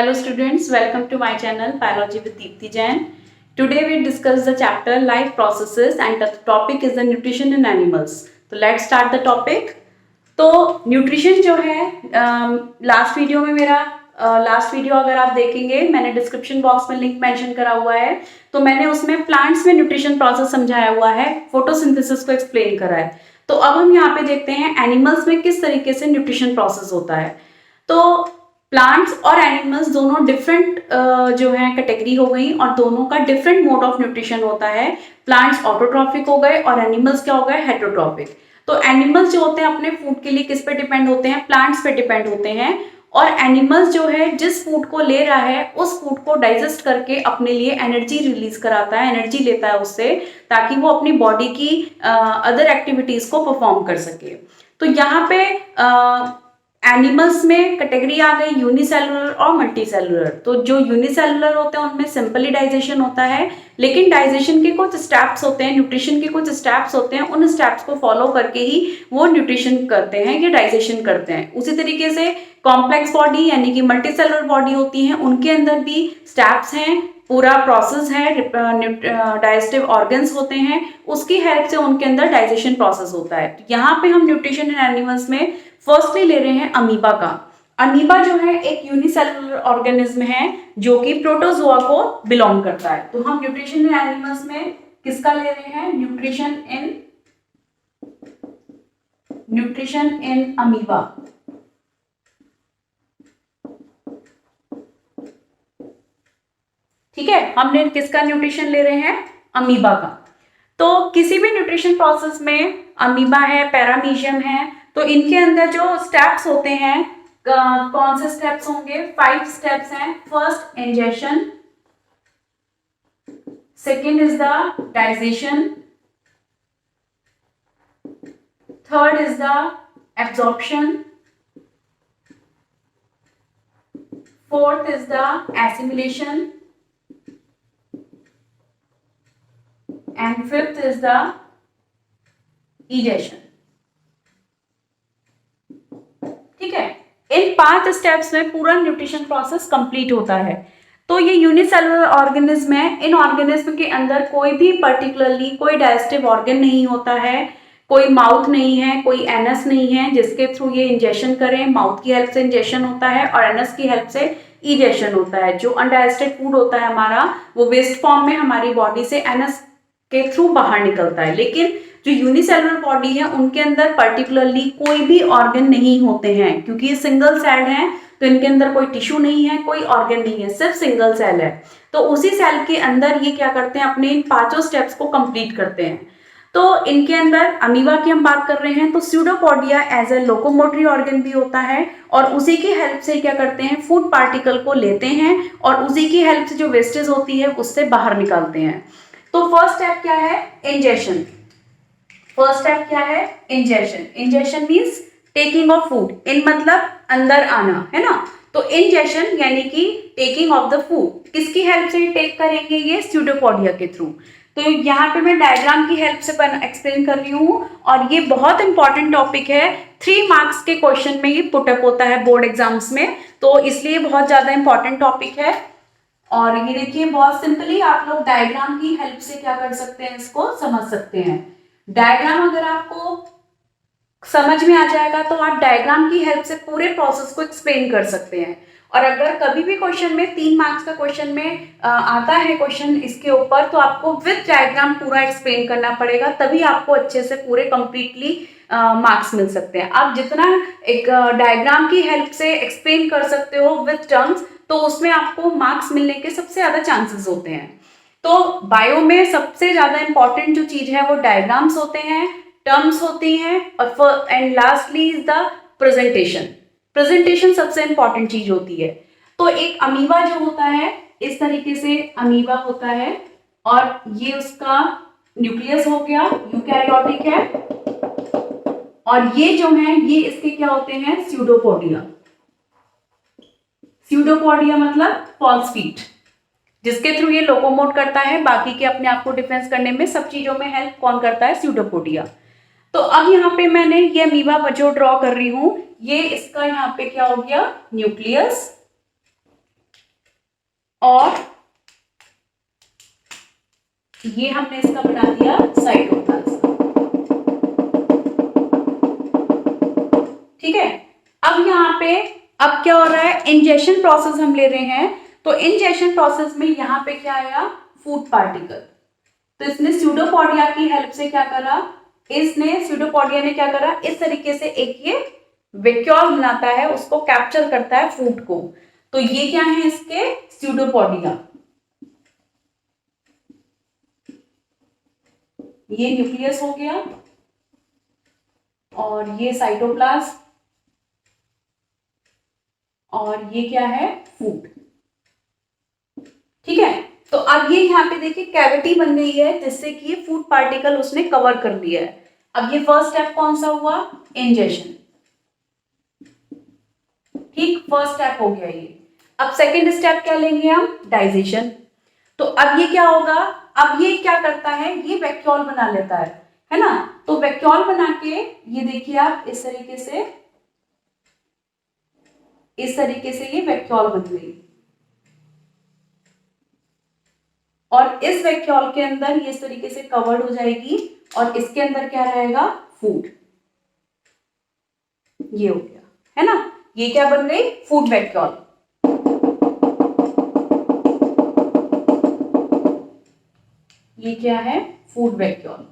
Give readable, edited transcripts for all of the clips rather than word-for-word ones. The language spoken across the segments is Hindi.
Hello students, welcome to my channel Biology with Deepti Jain. Today we discuss the chapter Life Processes and the topic is the nutrition in animals. तो let's start the topic. तो न्यूट्रिशन जो है लास्ट वीडियो में मेरा लास्ट वीडियो अगर आप देखेंगे मैंने डिस्क्रिप्शन बॉक्स में लिंक मेंशन करा हुआ है, तो मैंने उसमें प्लांट्स में न्यूट्रिशन प्रोसेस समझाया हुआ है, फोटोसिंथेसिस को एक्सप्लेन करा है। तो अब हम यहाँ पे देखते हैं एनिमल्स में किस तरीके से न्यूट्रिशन प्रोसेस होता है। तो प्लांट्स और एनिमल्स दोनों डिफरेंट जो है कैटेगरी हो गई और दोनों का डिफरेंट मोड ऑफ न्यूट्रिशन होता है। प्लांट्स ऑटोट्रॉफिक हो गए और एनिमल्स क्या हो गए, हेटरोट्रॉफिक। तो एनिमल्स जो होते हैं अपने फूड के लिए किस पे डिपेंड होते हैं, प्लांट्स पे डिपेंड होते हैं। और एनिमल्स जो है जिस फूड को ले रहा है उस फूड को डाइजेस्ट करके अपने लिए एनर्जी रिलीज कराता है, एनर्जी लेता है उससे, ताकि वो अपनी बॉडी की अदर एक्टिविटीज को परफॉर्म कर सके। तो यहाँ पे एनिमल्स में कैटेगरी आ गई यूनिसेलुलर और मल्टीसेलुलर। तो जो यूनिसेलुलर होते हैं उनमें सिंपली डाइजेशन होता है, लेकिन डाइजेशन के कुछ स्टेप्स होते हैं, न्यूट्रिशन के कुछ स्टेप्स होते हैं, उन स्टेप्स को फॉलो करके ही वो न्यूट्रिशन करते हैं या डाइजेशन करते हैं। उसी तरीके से कॉम्प्लेक्स बॉडी यानी कि मल्टीसेलुलर बॉडी होती है, उनके अंदर भी स्टेप्स हैं, पूरा प्रोसेस है, डाइजेस्टिव ऑर्गन्स होते हैं, उसकी हेल्प से उनके अंदर डाइजेशन प्रोसेस होता है। तो यहाँ पे हम न्यूट्रिशन इन एनिमल्स में फर्स्टली ले रहे हैं अमीबा का। अमीबा जो है एक यूनिसेलुलर ऑर्गेनिज्म है जो कि प्रोटोजोआ को बिलोंग करता है। तो हम न्यूट्रिशन इन एनिमल्स में किसका ले रहे हैं, न्यूट्रिशन इन अमीबा। ठीक है, हमने किसका न्यूट्रिशन ले रहे हैं, अमीबा का। तो किसी भी न्यूट्रिशन प्रोसेस में अमीबा है, पैरामीशियम है, तो इनके अंदर जो स्टेप्स होते हैं, कौन से स्टेप्स होंगे, 5 स्टेप्स हैं। First ingestion, second is the digestion, third is the absorption, fourth is the assimilation and fifth is the egestion. ठीक है, इन 5 स्टेप्स में पूरा न्यूट्रिशन प्रोसेस कंप्लीट होता है। तो ये यूनिसेलुलर ऑर्गेनिज्म है, इन ऑर्गेनिज्म के अंदर कोई भी पर्टिकुलरली कोई डाइजेस्टिव ऑर्गन नहीं होता है, कोई माउथ नहीं है, कोई एनस नहीं है जिसके थ्रू ये इंजेक्शन करें। माउथ की हेल्प से इंजेक्शन होता है और एनस की हेल्प से इजेक्शन होता है। जो अनडाइजेस्टेड फूड होता है हमारा, वो वेस्ट फॉर्म में हमारी बॉडी से एनस के थ्रू बाहर निकलता है। लेकिन जो यूनिसेलुलर बॉडी है उनके अंदर पर्टिकुलरली कोई भी ऑर्गन नहीं होते हैं, क्योंकि ये सिंगल सेल है, तो इनके अंदर कोई टिश्यू नहीं है, कोई ऑर्गन नहीं है, सिर्फ सिंगल सेल है। तो उसी सेल के अंदर ये क्या करते हैं, अपने इन 5 स्टेप्स को कंप्लीट करते हैं। तो इनके अंदर अमीबा की हम बात कर रहे हैं, तो pseudopodia as a locomotory organ भी होता है और उसी की हेल्प से क्या करते हैं, फूड पार्टिकल को लेते हैं और उसी की हेल्प से जो वेस्टेज होती है उससे बाहर निकालते हैं। तो फर्स्ट स्टेप क्या है, इंजेशन। फर्स्ट स्टेप क्या है, ingestion. Ingestion means taking of food, in मतलब अंदर आना, है ना। तो इंजेशन यानी कि टेकिंग ऑफ द फूड, किसकी हेल्प से टेक करेंगे, ये स्यूडोपोडिया के थ्रू। तो यहाँ पे मैं डायग्राम की हेल्प से एक्सप्लेन कर रही हूँ और ये बहुत इंपॉर्टेंट टॉपिक है। 3 मार्क्स के क्वेश्चन में ये पुटअप होता है बोर्ड एग्जाम्स में, तो इसलिए बहुत ज्यादा इंपॉर्टेंट टॉपिक है। और ये देखिए, बहुत सिंपली आप लोग डायग्राम की हेल्प से क्या कर सकते हैं, इसको समझ सकते हैं। डायग्राम अगर आपको समझ में आ जाएगा तो आप डायग्राम की हेल्प से पूरे प्रोसेस को एक्सप्लेन कर सकते हैं। और अगर कभी भी क्वेश्चन में 3 मार्क्स का क्वेश्चन में आता है क्वेश्चन इसके ऊपर, तो आपको विद डायग्राम पूरा एक्सप्लेन करना पड़ेगा, तभी आपको अच्छे से पूरे कंप्लीटली मार्क्स मिल सकते हैं। आप जितना एक डायग्राम की हेल्प से एक्सप्लेन कर सकते हो विद टर्म्स, तो उसमें आपको मार्क्स मिलने के सबसे ज्यादा चांसेस होते हैं। तो बायो में सबसे ज्यादा इंपॉर्टेंट जो चीज है वो डायग्राम्स होते हैं, टर्म्स होती हैं, और and lastly is the presentation. Presentation सबसे इंपॉर्टेंट चीज होती है। तो एक अमीबा जो होता है, इस तरीके से अमीबा होता है और ये उसका न्यूक्लियस हो गया, यूकैरियोटिक है, और ये जो है ये इसके क्या होते हैं, स्यूडोपोडिया। स्यूडोपोडिया मतलब फॉल्स फीट, जिसके थ्रू ये लोकोमोट करता है, बाकी के अपने आप को डिफेंस करने में सब चीजों में हेल्प कौन करता है, स्यूडोपोडिया। तो अब यहाँ पे मैंने ये अमीबा जो ड्रॉ कर रही हूं, ये इसका यहाँ पे क्या हो गया, न्यूक्लियस, और ये हमने इसका बना दिया साइटोप्लाज्म। ठीक है, अब यहाँ पे अब क्या हो रहा है, इंजेक्शन प्रोसेस हम ले रहे हैं। तो इंजेक्शन प्रोसेस में यहाँ पे क्या आया, फूड पार्टिकल। तो इसने स्यूडोपोडिया की हेल्प से क्या करा, स्यूडोपोडिया ने क्या करा, इस तरीके से एक ये वैक्यूल बनाता है, उसको कैप्चर करता है फूड को। तो ये क्या है इसके स्यूडोपोडिया, ये न्यूक्लियस हो गया और ये साइटोप्लाज्म और ये क्या है फूड। ठीक है, तो अब ये यहाँ पे देखिए कैविटी बन गई है जिससे कि ये फूड पार्टिकल उसने कवर कर लिया है। अब ये फर्स्ट स्टेप कौन सा हुआ, इंजेक्शन। ठीक, फर्स्ट स्टेप हो गया ये। अब सेकेंड स्टेप क्या लेंगे हम, डाइजेशन। तो अब ये क्या होगा, अब ये क्या करता है, ये वैक्यूल बना लेता है ना। तो वैक्यूल बना के ये देखिए आप इस तरीके से ये वैक्यूल बन गई और इस वैक्यूल के अंदर ये इस तरीके से कवर्ड हो जाएगी और इसके अंदर क्या रहेगा, फूड। ये हो गया है ना, ये क्या बन गई, फूड वैक्यूल। ये क्या है, फूड वैक्यूल।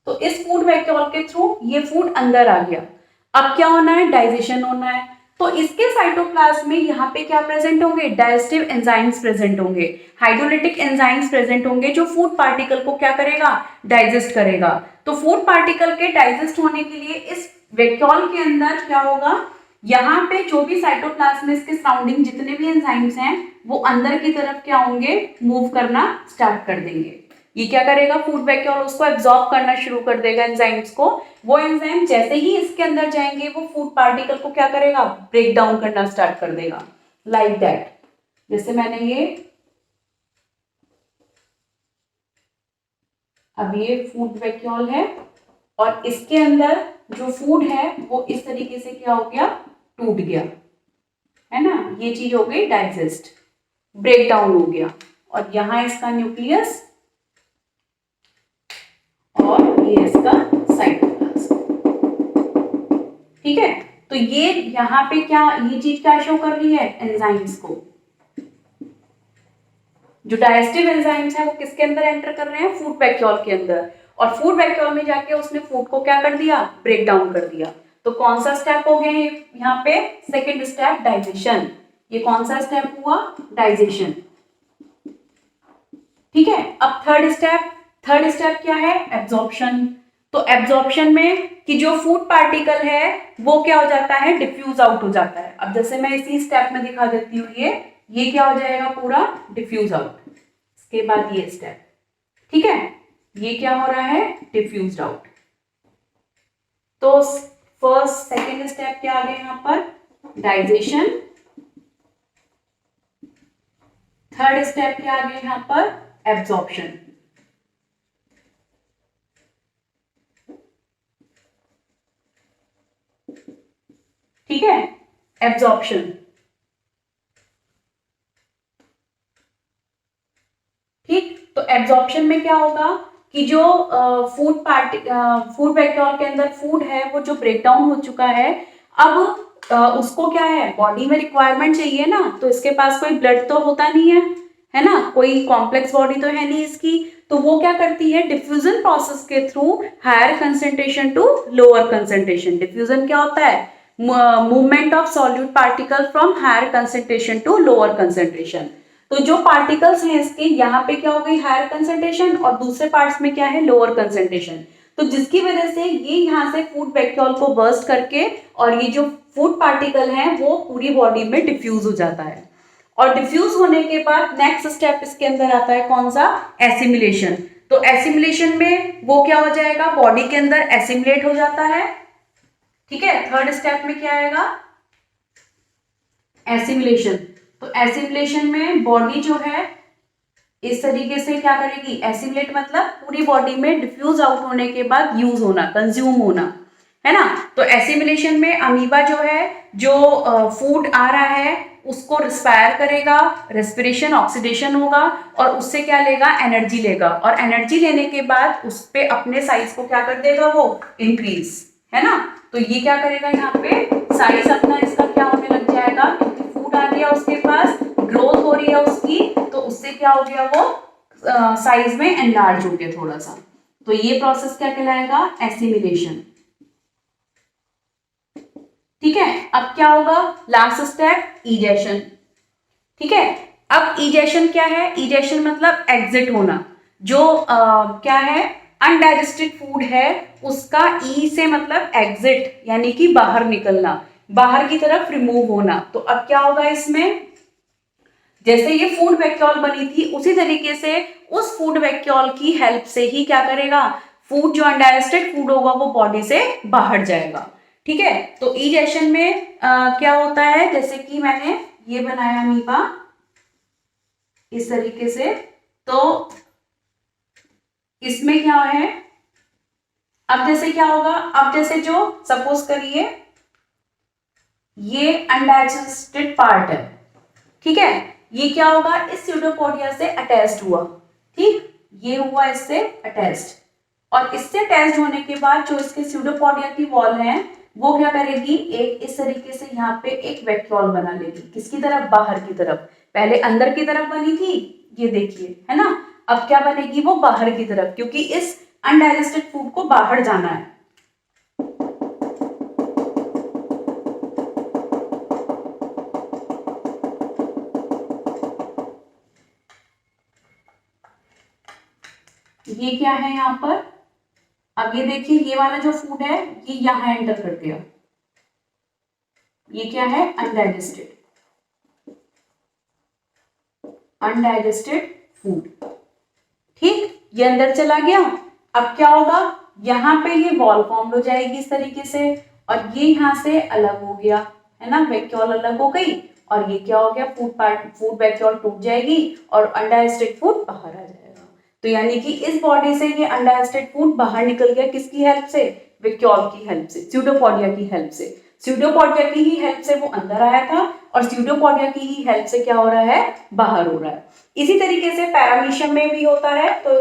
तो इस फूड वैक्यूल के थ्रू ये फूड अंदर आ गया। अब क्या होना है, डाइजेशन होना है। तो इसके साइटोप्लाज्म में यहाँ पे क्या प्रेजेंट होंगे, डाइजेस्टिव एंजाइम्स प्रेजेंट होंगे, हाइड्रोलिटिक एंजाइम्स प्रेजेंट होंगे, जो फूड पार्टिकल को क्या करेगा, डाइजेस्ट करेगा। तो फूड पार्टिकल के डाइजेस्ट होने के लिए इस वैक्यूल के अंदर क्या होगा, यहाँ पे जो भी साइटोप्लाज्म में इसके सराउंडिंग जितने भी एंजाइम्स हैं वो अंदर की तरफ क्या होंगे, मूव करना स्टार्ट कर देंगे। ये क्या करेगा, फूड वैक्यूल उसको एब्जॉर्ब करना शुरू कर देगा एंजाइम्स को। वो एंजाइम जैसे ही इसके अंदर जाएंगे वो फूड पार्टिकल को क्या करेगा, ब्रेक डाउन करना स्टार्ट कर देगा, लाइक दैट। जैसे मैंने ये अब ये फूड वैक्यूल है और इसके अंदर जो फूड है वो इस तरीके से क्या हो गया, टूट गया, है ना। ये चीज हो गई डाइजेस्ट, ब्रेक डाउन हो गया। और यहां इसका न्यूक्लियस और ये इसका साइटोप्लाज्म। ठीक है, तो ये यहाँ पे क्या, ये चीज क्या शो कर रही है, एंजाइम्स को। जो डाइजेस्टिव एंजाइम्स हैं वो किसके अंदर एंटर कर रहे हैं, फूड वैक्यूल के अंदर। और फूड वैक्यूल में जाके उसने फूड को क्या कर दिया, ब्रेक डाउन कर दिया। तो कौन सा स्टेप हो गया यहाँ पे, सेकेंड स्टेप डाइजेशन। ये कौन सा स्टेप हुआ, डाइजेशन। ठीक है, अब थर्ड स्टेप क्या है, एब्जॉर्प्शन। तो एब्जॉर्प्शन में कि जो फूड पार्टिकल है वो क्या हो जाता है, डिफ्यूज आउट हो जाता है। अब जैसे मैं इसी स्टेप में दिखा देती हूँ, ये क्या हो जाएगा, पूरा डिफ्यूज आउट। इसके बाद ये स्टेप, ठीक है, ये क्या हो रहा है, डिफ्यूज आउट। तो फर्स्ट सेकेंड स्टेप क्या आ गया यहाँ पर, डाइजेशन। थर्ड स्टेप क्या आ गया यहाँ पर, एब्जॉर्प्शन। ठीक है, एब्जॉर्प्शन। ठीक, तो एब्जॉर्प्शन में क्या होगा कि जो फूड वैक्यूल के अंदर फूड है वो जो ब्रेक डाउन हो चुका है, अब उसको क्या है, बॉडी में रिक्वायरमेंट चाहिए ना। तो इसके पास कोई ब्लड तो होता नहीं है ना, कोई कॉम्प्लेक्स बॉडी तो है नहीं इसकी। तो वो क्या करती है, डिफ्यूजन प्रोसेस के through higher concentration to lower concentration. Diffusion क्या होता है, movement of solute particle from higher concentration to lower concentration. तो जो पार्टिकल्स हैं इसके यहाँ पे क्या हो गई, हायर कंसेंट्रेशन, और दूसरे पार्ट्स में क्या है, लोअर कंसेंट्रेशन। तो जिसकी वजह से ये यहाँ से फूड वैक्यूल को बर्स्ट करके और ये जो फूड पार्टिकल है वो पूरी बॉडी में डिफ्यूज हो जाता है। और डिफ्यूज होने के बाद नेक्स्ट स्टेप इसके अंदर आता है कौन सा, एसिमिलेशन। तो एसिमिलेशन में वो क्या हो जाएगा, बॉडी के अंदर एसिमिलेट हो जाता है। ठीक है, थर्ड स्टेप में क्या आएगा, एसिमिलेशन। तो एसिमिलेशन में बॉडी जो है इस तरीके से क्या करेगी, एसिमिलेट मतलब पूरी बॉडी में डिफ्यूज आउट होने के बाद यूज होना, कंज्यूम होना, है ना। तो एसिमिलेशन में अमीबा जो है, जो फूड आ रहा है उसको रिस्पायर करेगा, रेस्पिरेशन ऑक्सीडेशन होगा और उससे क्या लेगा, एनर्जी लेगा, और एनर्जी लेने के बाद उस पे अपने साइज को क्या कर देगा, वो इंक्रीज, है ना। तो ये क्या करेगा, यहाँ पे साइज अपना इसका क्या होने लग जाएगा, क्योंकि फूड आ गया उसके पास, ग्रोथ हो रही है उसकी, तो उससे क्या हो गया, वो साइज में एनलार्ज हो गया थोड़ा सा। तो ये प्रोसेस क्या कहलाएगा, एसिमिलेशन। ठीक है, अब क्या होगा, लास्ट स्टेप, इजेशन। ठीक है, अब इजेशन क्या है, इजेशन मतलब एग्जिट होना। जो क्या है, अनडाइजेस्टेड फूड है उसका ई से मतलब एग्जिट, यानी कि बाहर निकलना, बाहर की तरफ रिमूव होना। तो अब क्या होगा इसमें, जैसे ये फूड वैक्यूल बनी थी उसी तरीके से उस फूड वैक्यूल की हेल्प से ही क्या करेगा, फूड जो अनडाइजेस्टेड फूड होगा वो बॉडी से बाहर जाएगा। ठीक है, तो इजेशन में क्या होता है, जैसे कि मैंने ये बनाया अमीबा इस तरीके से, तो इसमें क्या है, अब जैसे क्या होगा, अब जैसे जो सपोज करिए ये अनडाइजेस्टेड पार्ट है, ठीक है, ये क्या होगा, इस स्यूडोपोडिया से अटैच्ड हुआ, ठीक, ये हुआ इससे अटैच्ड, और इससे अटैच्ड होने के बाद जो इसके स्यूडोपोडिया की वॉल है वो क्या करेगी, एक इस तरीके से यहाँ पे एक वैक्यूल बना लेगी, किसकी तरफ, बाहर की तरफ। पहले अंदर की तरफ बनी थी, ये देखिए, है ना, अब क्या बनेगी, वो बाहर की तरफ, क्योंकि इस अनडाइजेस्टेड फूड को बाहर जाना है। ये क्या है यहाँ पर, अब ये देखिए, ये वाला जो फूड है ये यहाँ एंटर कर गया, ये क्या है, अनडाइजेस्टेड फूड, ठीक, ये अंदर चला गया। अब क्या होगा, यहाँ पे ये वॉल फॉर्म हो जाएगी इस तरीके से, और ये यहाँ से अलग हो गया, है ना, वैक्यूल अलग हो गई, और ये क्या हो गया, फूड वैक्यूल टूट जाएगी और अनडाइजेस्टेड फूड बाहर आ जाएगा। तो यानी कि इस बॉडी से ये अनडाइजेस्टेड फूड बाहर निकल गया, किसकी हेल्प से, वैक्यूल की हेल्प से, स्यूडोपोडिया की हेल्प से। स्यूडोपोडिया की ही हेल्प से वो अंदर आया था, और स्यूडोपोडिया की ही हेल्प से क्या हो रहा है, बाहर हो रहा है। इसी तरीके से पैरामीशियम में भी होता है। तो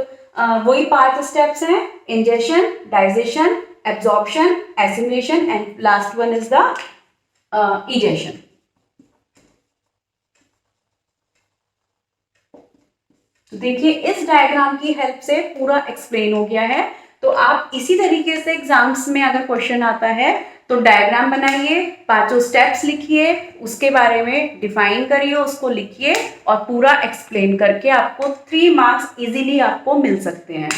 वही 5 स्टेप्स हैं, ingestion, digestion, absorption, assimilation and last one is the egestion. तो देखिए, इस डायग्राम की हेल्प से पूरा एक्सप्लेन हो गया है। तो आप इसी तरीके से एग्जाम्स में अगर क्वेश्चन आता है तो डायग्राम बनाइए, 5 स्टेप्स लिखिए, उसके बारे में डिफाइन करिए, उसको लिखिए, और पूरा एक्सप्लेन करके आपको 3 मार्क्स इजीली आपको मिल सकते हैं।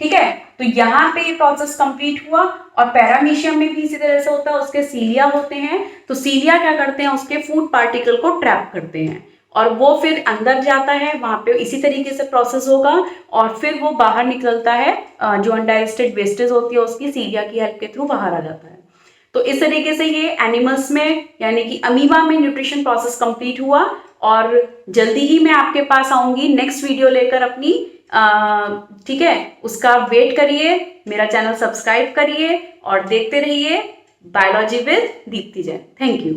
ठीक है, तो यहाँ पे ये प्रोसेस कंप्लीट हुआ। और पैरामीशियम में भी इसी तरह से होता है, उसके सीलिया होते हैं, तो सीलिया क्या करते हैं, उसके फूड पार्टिकल को ट्रैप करते हैं, और वो फिर अंदर जाता है, वहां पे इसी तरीके से प्रोसेस होगा, और फिर वो बाहर निकलता है, जो अनडाइजेस्टेड वेस्टेज होती है उसकी सीलिया की हेल्प के थ्रू बाहर आ जाता है। तो इस तरीके से ये एनिमल्स में यानी कि अमीबा में न्यूट्रिशन प्रोसेस कंप्लीट हुआ। और जल्दी ही मैं आपके पास आऊंगी नेक्स्ट वीडियो लेकर अपनी, ठीक है, उसका वेट करिए, मेरा चैनल सब्सक्राइब करिए और देखते रहिए biology with Deepti Jain. Thank you.